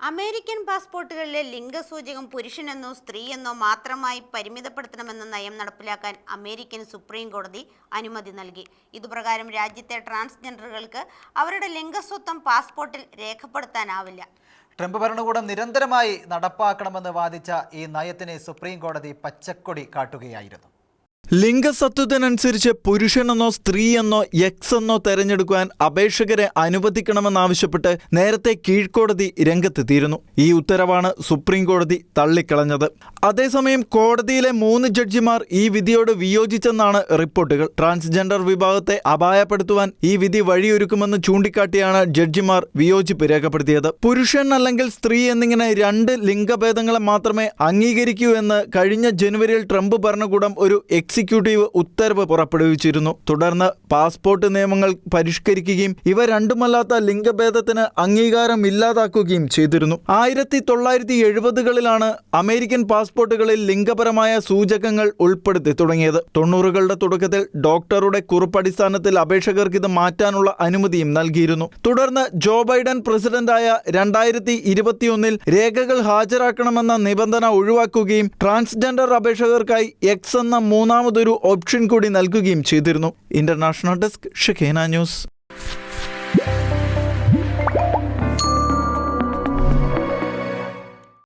American പാസ്പോർട്ടുകളിലെ ലിംഗസൂചകം പുരുഷനെന്നോ സ്ത്രീയെന്നോ മാത്രമായി പരിമിതപ്പെടുത്തണമെന്ന നയം നടപ്പിലാക്കാൻ അമേരിക്കൻ സുപ്രീം കോടതി അനുമതി നൽകി. ഇതുപ്രകാരം രാജ്യത്തെ ട്രാൻസ്ജെൻഡറുകൾക്ക് അവരുടെ ലിംഗസ്വത്വം പാസ്പോർട്ടിൽ രേഖപ്പെടുത്താനാവില്ല. ട്രംപ് ഭരണകൂടം നിരന്തരമായി നടപ്പാക്കണമെന്ന് വാദിച്ച ഈ നയത്തിന് സുപ്രീം കോടതി പച്ചക്കൊടി കാട്ടുകയായിരുന്നു. ലിംഗസത്വത്തിനനുസരിച്ച് പുരുഷനെന്നോ സ്ത്രീയെന്നോ എക്സ് എന്നോ തെരഞ്ഞെടുക്കുവാൻ അപേക്ഷകരെ അനുവദിക്കണമെന്നാവശ്യപ്പെട്ട് നേരത്തെ കീഴ്ക്കോടതി രംഗത്തെത്തിയിരുന്നു. ഈ ഉത്തരവാണ് സുപ്രീം കോടതി തള്ളിക്കളഞ്ഞത്. അതേസമയം കോടതിയിലെ 3 ജഡ്ജിമാർ ഈ വിധിയോട് വിയോജിച്ചെന്നാണ് റിപ്പോർട്ടുകൾ. ട്രാൻസ്ജെൻഡർ വിഭാഗത്തെ അപായപ്പെടുത്തുവാൻ ഈ വിധി വഴിയൊരുക്കുമെന്ന് ചൂണ്ടിക്കാട്ടിയാണ് ജഡ്ജിമാർ വിയോജിപ്പ് രേഖപ്പെടുത്തിയത്. പുരുഷൻ അല്ലെങ്കിൽ സ്ത്രീ എന്നിങ്ങനെ 2 ലിംഗഭേദങ്ങളെ മാത്രമേ അംഗീകരിക്കൂ എന്ന് കഴിഞ്ഞ ജനുവരിയിൽ ട്രംപ് ഭരണകൂടം ഒരു എക്സിക്യൂട്ടീവ് ഉത്തരവ് പുറപ്പെടുവിച്ചിരുന്നു. തുടർന്ന് പാസ്പോർട്ട് നിയമങ്ങൾ പരിഷ്കരിക്കുകയും ഇവ രണ്ടുമല്ലാത്ത ലിംഗഭേദത്തിന് അംഗീകാരം ഇല്ലാതാക്കുകയും ചെയ്തിരുന്നു. 1970കളിലാണ് അമേരിക്കൻ പാസ്പോർട്ടുകളിൽ ലിംഗപരമായ സൂചകങ്ങൾ ഉൾപ്പെടുത്തി തുടങ്ങിയത്. 90കളുടെ തുടക്കത്തിൽ ഡോക്ടറുടെ കുറിപ്പടിസ്ഥാനത്തിൽ അപേക്ഷകർക്ക് ഇത് മാറ്റാനുള്ള അനുമതിയും നൽകിയിരുന്നു. തുടർന്ന് ജോ ബൈഡൻ പ്രസിഡന്റായ 2021 രേഖകൾ ഹാജരാക്കണമെന്ന നിബന്ധന ഒഴിവാക്കുകയും ട്രാൻസ്ജെൻഡർ അപേക്ഷകർക്കായി എക്സ് എന്ന മൂന്നാമതൊരു ഓപ്ഷൻ കൂടി നൽകുകയും ചെയ്തിരുന്നു. International desk ഷെഖേന news.